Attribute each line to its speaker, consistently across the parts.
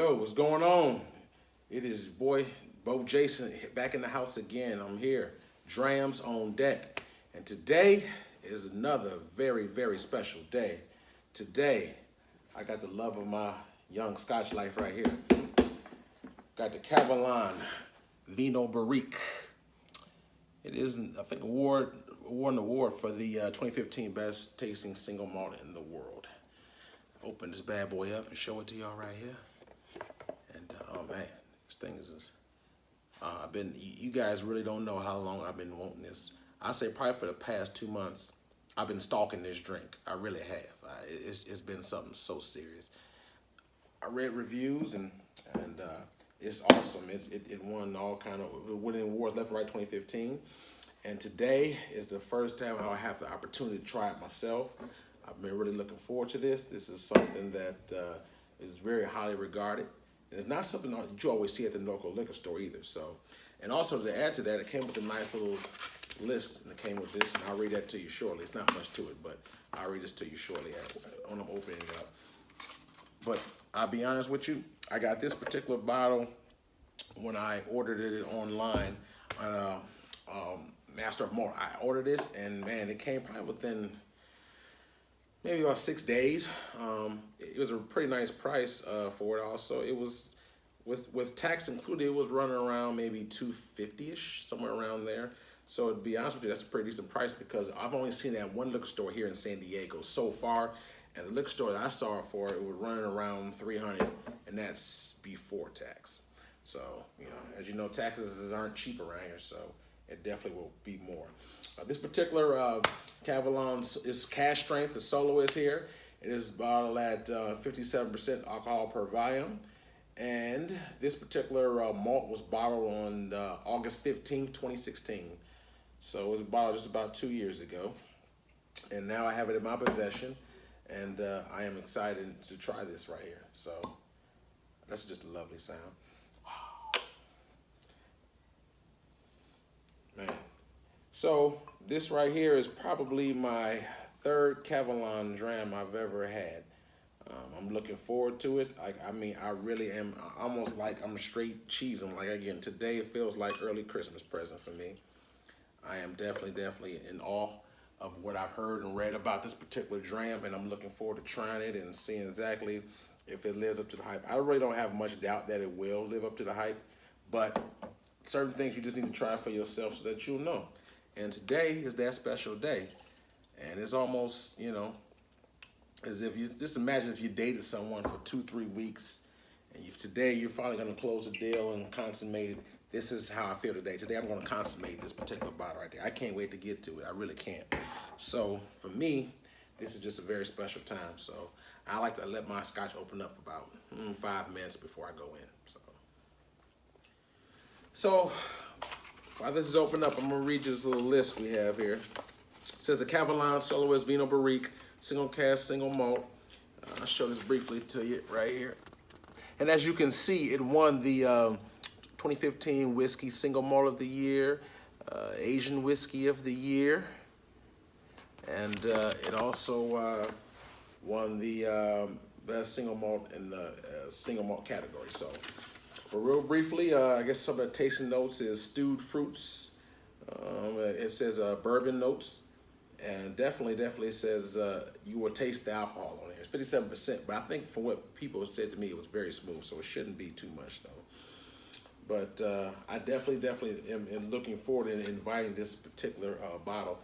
Speaker 1: Yo, what's going on? It is your boy Bo Jason back in the house again. I'm here, Drams on deck, and today is another very special day. Today, I got the love of my young Scotch life right here. Got the Kavalan Vinho Barrique. It is, I think, won an award for the 2015 best tasting single malt in the world. Open this bad boy up and show it to y'all right here. And oh man, this thing is, you guys really don't know how long I've been wanting this. I say probably for the past 2 months, I've been stalking this drink. I really have. It's been something so serious. I read reviews and it's awesome. It won all kind of winning awards left and right 2015. And today is the first time I have the opportunity to try it myself. I've been really looking forward to this. This is something that is very highly regarded. And it's not something that you always see at the local liquor store either. So, and also to add to that, it came with a nice little list, and it came with this, and I'll read that to you shortly. It's not much to it, but I'll read this to you shortly when I'm opening it up. But I'll be honest with you, I got this particular bottle when I ordered it online on Master of Malt. I ordered this, and man, it came probably within maybe about 6 days. It was a pretty nice price for it. Also, it was with tax included. It was running around maybe $250-ish, somewhere around there. So to be honest with you, that's a pretty decent price because I've only seen that one liquor store here in San Diego so far, and the liquor store that I saw it for, it was running around $300, and that's before tax. So you know, as you know, taxes aren't cheap around here, so it definitely will be more. This particular Kavalan is cask strength. The Soloist here. It is bottled at 57% alcohol per volume. And this particular malt was bottled on August 15th, 2016. So it was bottled just about 2 years ago. And now I have it in my possession. And I am excited to try this right here. So that's just a lovely sound. Man. So this right here is probably my third Kavalan dram I've ever had. I'm looking forward to it. I mean, I really am almost like I'm straight cheesing. Like again, today it feels like early Christmas present for me. I am definitely in awe of what I've heard and read about this particular dram, and I'm looking forward to trying it and seeing exactly if it lives up to the hype. I really don't have much doubt that it will live up to the hype, but certain things you just need to try for yourself so that you'll know. And today is that special day. And it's almost, you know, as if you just imagine if you dated someone for 2-3 weeks and today you're finally going to close the deal and consummate it. This is how I feel today. Today I'm going to consummate this particular bottle right there. I can't wait to get to it. I really can't. So for me, this is just a very special time. So I like to let my scotch open up for about 5 minutes before I go in. So while this is open up, I'm going to read this little list we have here. It says the Kavalan Soloist Vinho Barrique, single cask, single malt. I'll show this briefly to you right here. And as you can see, it won the 2015 Whisky Single Malt of the Year, Asian Whiskey of the Year, and it also won the best single malt in the single malt category. So, but real briefly, I guess some of the tasting notes is stewed fruits. It says bourbon notes. And definitely says you will taste the alcohol on it. It's 57%, but I think from what people said to me, it was very smooth, so it shouldn't be too much though. But I definitely am looking forward to inviting this particular bottle.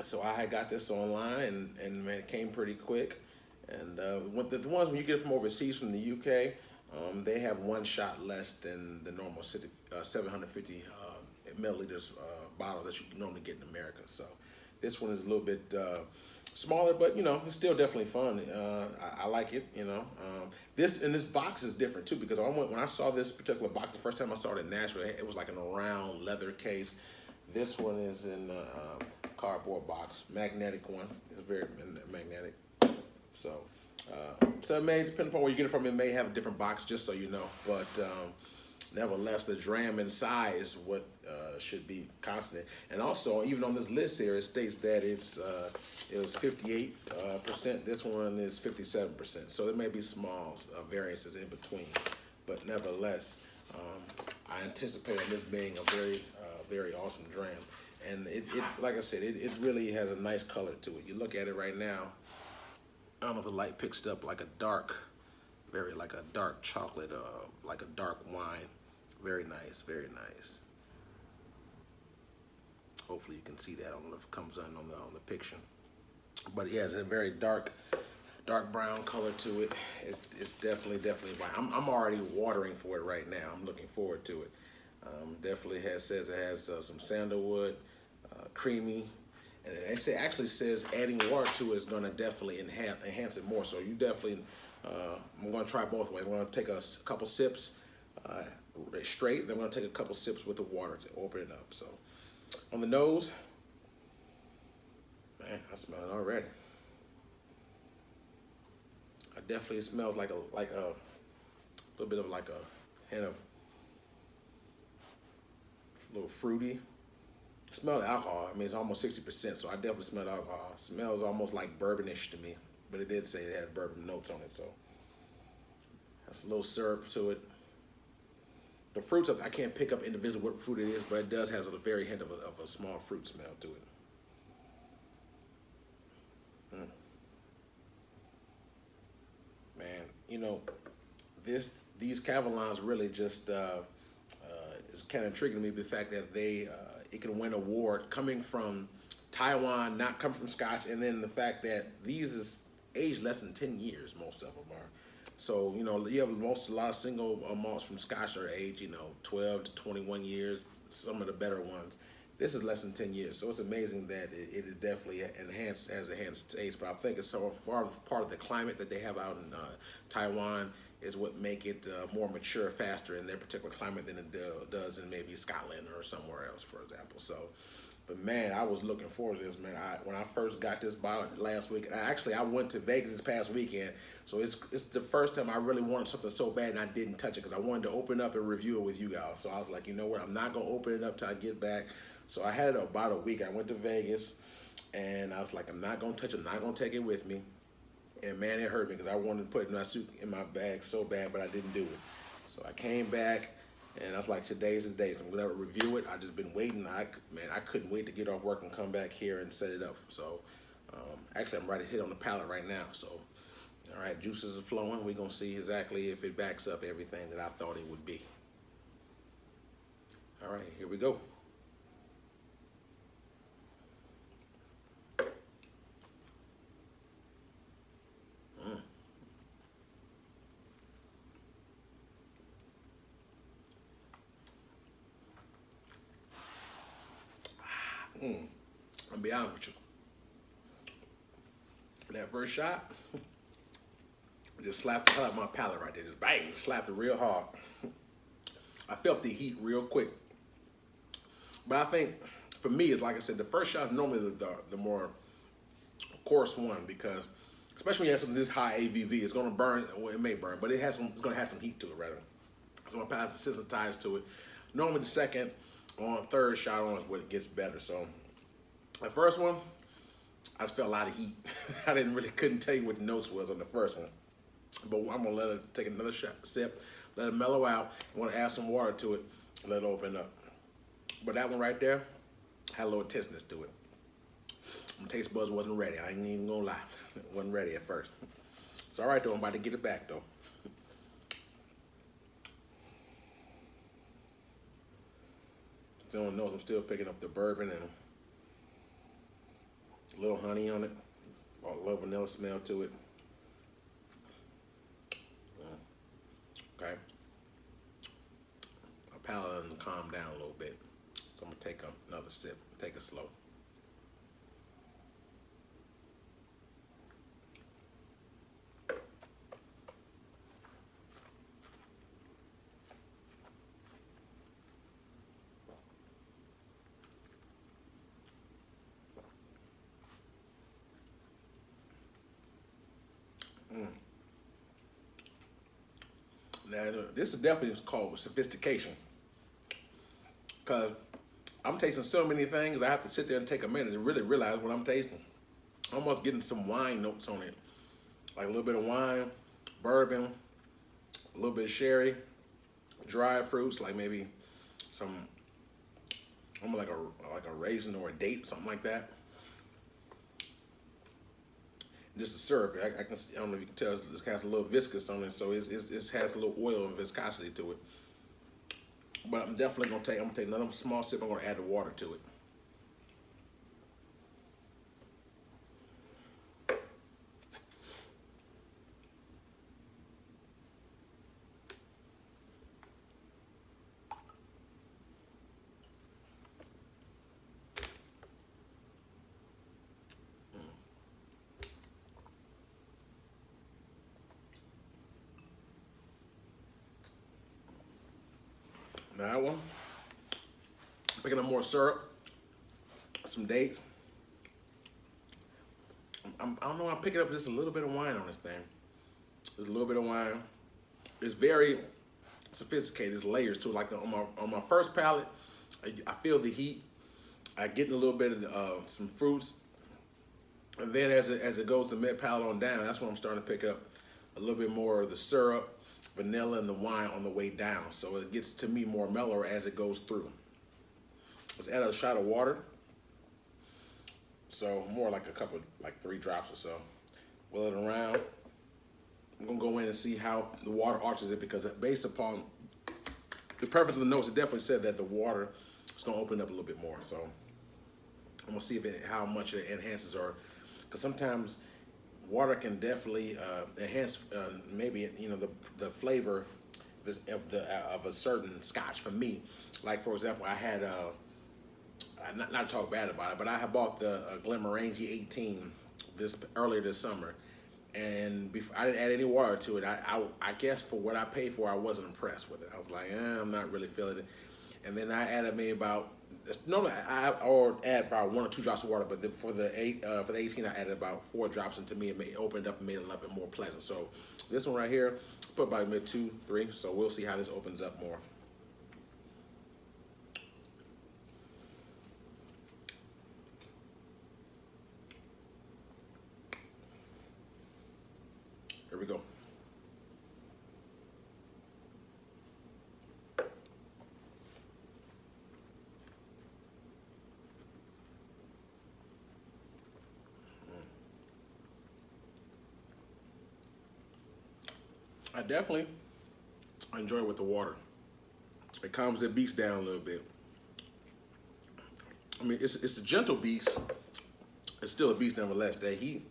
Speaker 1: So I had got this online, and man, it came pretty quick. And the ones when you get it from overseas, from the UK, they have one shot less than the normal 750 milliliters bottle that you normally get in America. So this one is a little bit smaller, but you know, it's still definitely fun. I like it, you know. This box is different too, because when I saw this particular box the first time I saw it in Nashville, it was like in a round leather case. This one is in a cardboard box, magnetic one. It's very magnetic. So it may depend upon where you get it from. It may have a different box, just so you know. But nevertheless, the dram inside is what should be constant. And also, even on this list here, it states that it was 58%. This one is 57%. So there may be small variances in between, but nevertheless, I anticipate on this being a very awesome dram. And it like I said, it really has a nice color to it. You look at it right now. I don't know if the light picks it up like a dark, like a dark chocolate, like a dark wine. Very nice, very nice. Hopefully you can see that. I don't know if it comes on the picture. But it has a very dark brown color to it. It's definitely wine. I'm already watering for it right now. I'm looking forward to it. Definitely says it has some sandalwood, creamy, and it actually says adding water to it is going to definitely enhance it more. So you definitely, I'm going to try both ways. I'm going to take a couple sips straight, then I'm going to take a couple sips with the water to open it up. So on the nose, man, I smell it already. It definitely smells like a little bit of like a hint of a little fruity. Smell the alcohol. I mean, it's almost 60%, so I definitely smell the alcohol. It smells almost like bourbonish to me, but it did say it had bourbon notes on it, so that's a little syrup to it. The fruits, I can't pick up individually what fruit it is, but it does has a very hint of a small fruit smell to it. Man, you know, these Kavalans really just is kind of intriguing to me, the fact that it can win an award coming from Taiwan, not coming from Scotch, and then the fact that these is aged less than 10 years, most of them are. So, you know, you have a lot of single malts from Scotch are aged, you know, 12 to 21 years, some of the better ones. This is less than 10 years, so it's amazing that it is definitely has enhanced taste. But I think it's so part of the climate that they have out in Taiwan is what make it more mature faster in their particular climate than it does in maybe Scotland or somewhere else, for example. So, but man, I was looking forward to this, man. When I first got this bottle last week, I went to Vegas this past weekend, so it's the first time I really wanted something so bad and I didn't touch it because I wanted to open up and review it with you guys. So I was like, you know what, I'm not gonna open it up till I get back. So I had it about a week. I went to Vegas, and I was like, I'm not gonna touch it. I'm not gonna take it with me. And man, it hurt me because I wanted to put it in my suit in my bag so bad, but I didn't do it. So I came back, and I was like, today's the day. So I'm gonna review it. I just been waiting. I couldn't wait to get off work and come back here and set it up. So actually, I'm ready to hit on the palate right now. So all right, juices are flowing. We're gonna see exactly if it backs up everything that I thought it would be. All right, here we go. I'll be honest with you. That first shot just slapped the hell out of my palate right there. Just bang, just slapped it real hard. I felt the heat real quick. But I think for me, it's like I said, the first shot is normally the more coarse one because especially when you have something this high ABV, it's gonna burn. Well, it may burn, but it's gonna have some heat to it rather. So my palate's sensitized to it. Normally the second or third shot on is what it gets better. So the first one, I just felt a lot of heat. I couldn't tell you what the notes was on the first one. But I'm gonna let it take another sip, let it mellow out. I wanna add some water to it, let it open up. But that one right there had a little intensity to it. My taste buds wasn't ready. I ain't even gonna lie. It wasn't ready at first. It's all right though, I'm about to get it back though. Still on the nose, I'm still picking up the bourbon and a little honey on it. A little vanilla smell to it. Okay. My palate doesn't calm down a little bit. So I'm gonna take another sip, take it slow. Now, this is definitely called sophistication, because I'm tasting so many things. I have to sit there and take a minute to really realize what I'm tasting. I'm almost getting some wine notes on it, like a little bit of wine, bourbon, a little bit of sherry, dried fruits, like maybe some, almost like a raisin or a date, something like that. This is syrup. I can see, I don't know if you can tell, this has a little viscous on it, so it has a little oil and viscosity to it. But I'm definitely gonna take another small sip. I'm gonna add the water to it. Now that one, picking up more syrup, some dates. I don't know, I'm picking up just a little bit of wine on this thing. There's a little bit of wine. It's very sophisticated. There's layers to it. Like on my first palate, I feel the heat. I get a little bit of some fruits, and then as it goes to mid palate on down, that's when I'm starting to pick up a little bit more of the syrup, vanilla, and the wine on the way down. So it gets to me more mellower as it goes through. Let's add a shot of water. So more like like 3 drops or so. Will it around. I'm gonna go in and see how the water arches it, because based upon the preference of the notes, it definitely said that the water is gonna open up a little bit more. So I'm gonna see how much it enhances, or because sometimes water can definitely enhance maybe the flavor of a certain scotch. For me, like for example, I had not to talk bad about it, but I had bought the Glenmorangie 18 earlier this summer, and I didn't add any water to it. I guess for what I paid for, I wasn't impressed with it. I was like, I'm not really feeling it. And then I added maybe about, normally I add about 1 or 2 drops of water, but for the 18 I added about 4 drops, and to me it opened up and made it a little bit more pleasant. So this one right here, put about maybe 2, 3. So we'll see how this opens up more. Here we go. I definitely enjoy it with the water. It calms the beast down a little bit. I mean, it's a gentle beast. It's still a beast nevertheless. That heat,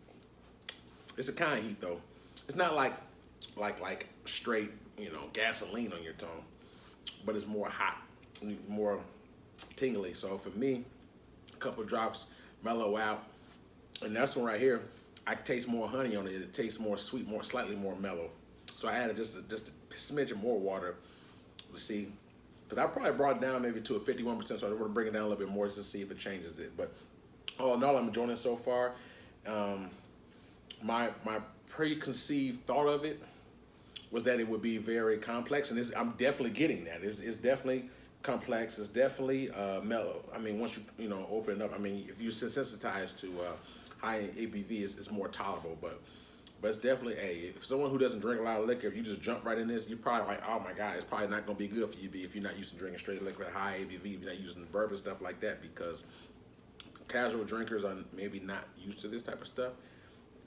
Speaker 1: it's a kind of heat though. It's not like straight, gasoline on your tongue, but it's more hot, more tingly. So for me, a couple of drops mellow out, and that's one right here. I taste more honey on it. It tastes more sweet, slightly more mellow. So I added just a smidge more water to see, because I probably brought it down maybe to a 51%. So I want to bring it down a little bit more just to see if it changes it. But all in all, I'm enjoying it so far. My preconceived thought of it was that it would be very complex, and I'm definitely getting that. It's definitely complex. It's definitely mellow. I mean, once you open it up, I mean, if you're sensitized to high ABV, it's more tolerable. But it's definitely if someone who doesn't drink a lot of liquor, if you just jump right in this, you're probably like, oh my God, it's probably not gonna be good for you if you're not used to drinking straight liquor at high ABV, if you're not using bourbon, stuff like that, because casual drinkers are maybe not used to this type of stuff.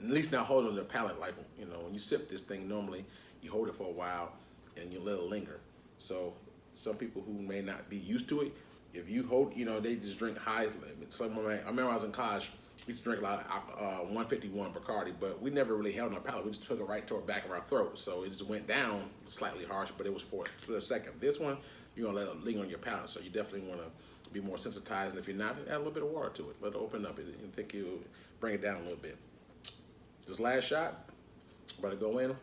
Speaker 1: At least not holding their palate. Like, when you sip this thing, normally you hold it for a while and you let it linger. So some people who may not be used to it, if you hold, they just drink high. I remember when I was in college, we used to drink a lot of 151 Bacardi, but we never really held on our palate. We just took it right toward the back of our throat. So it just went down slightly harsh, but it was for a second. This one, you're gonna let it linger on your palate. So you definitely wanna be more sensitized. And if you're not, add a little bit of water to it. Let it open up. I think you'll bring it down a little bit. This last shot, about to go in,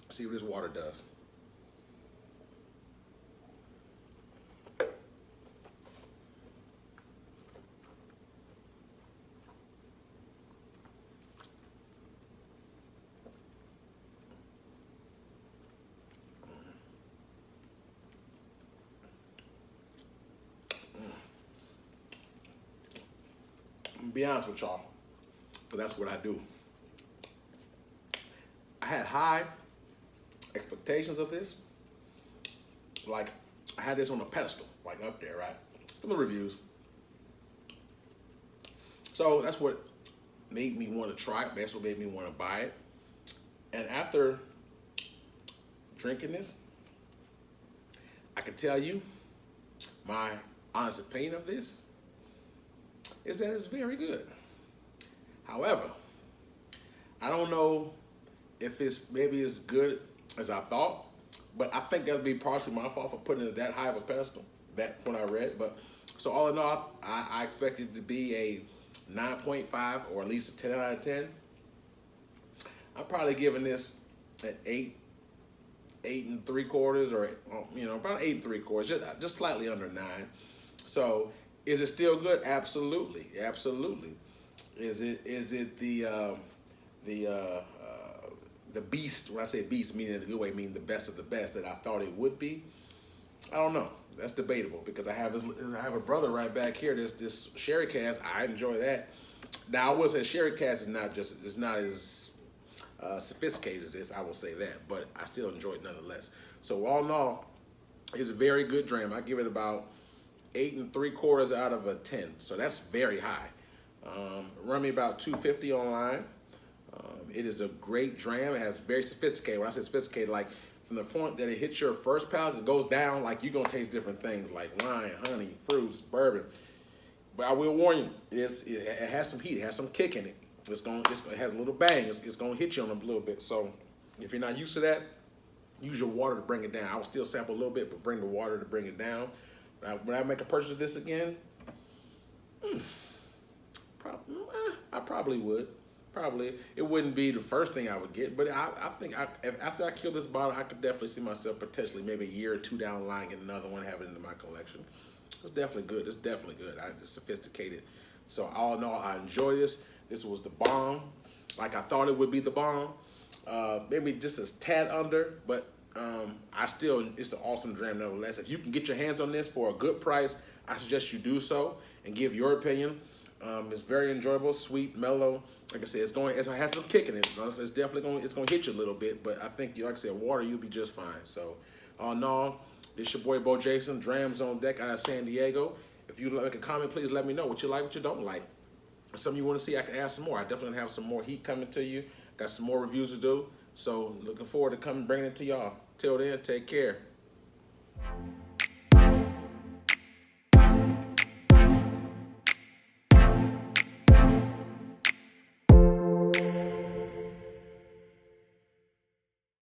Speaker 1: see what this water does. be honest with y'all, but that's what I do. I had high expectations of this. Like, I had this on a pedestal, like up there, right? From the reviews. So that's what made me want to try it. That's what made me want to buy it. And after drinking this, I can tell you my honest opinion of this is that it's very good. However, I don't know if it's maybe as good as I thought, but I think that would be partially my fault for putting it that high of a pedestal, that when I read. But so all in all, I expected it to be a 9.5 or at least a 10 out of 10. I'm probably giving this an 8 3/4, or about 8 3/4, just slightly under 9. So is it still good? Absolutely, absolutely. Is it the beast? When I say beast, meaning in a good way, meaning the best of the best that I thought it would be? I don't know. That's debatable because I have a brother right back here. This sherry cask. I enjoy that. Now I will say sherry cask is not as sophisticated as this. I will say that, but I still enjoy it nonetheless. So all in all, it's a very good dram. I give it about 8 3/4 out of a 10. So that's very high. Run me about $2.50 online. It is a great dram. It has very sophisticated. When I say sophisticated, like from the point that it hits your first palate, it goes down, like you're gonna taste different things like wine, honey, fruits, bourbon. But I will warn you, it has some heat, it has some kick in it. It has a little bang. It's gonna hit you on a little bit. So if you're not used to that, use your water to bring it down. I will still sample a little bit, but bring the water to bring it down. When I make a purchase of this again, I probably would. Probably it wouldn't be the first thing I would get, but I think after I kill this bottle, I could definitely see myself potentially maybe a year or two down the line getting another one, have it into my collection. It's definitely good. It's definitely good. It's sophisticated. So all in all, I enjoy this. This was the bomb, like I thought it would be the bomb. Maybe just a tad under, but it's an awesome dram nevertheless. If you can get your hands on this for a good price, I suggest you do so and give your opinion. It's very enjoyable, sweet, mellow. Like I said, it has some kick in it. It's definitely gonna hit you a little bit, but I think, like I said, water, you'll be just fine. So, all in all, this your boy Bo Jason, Drams on Deck out of San Diego. If you like a comment, please let me know what you like, what you don't like. If something you want to see, I can add some more. I definitely have some more heat coming to you. Got some more reviews to do. So, looking forward to bringing it to y'all. Till then, take care.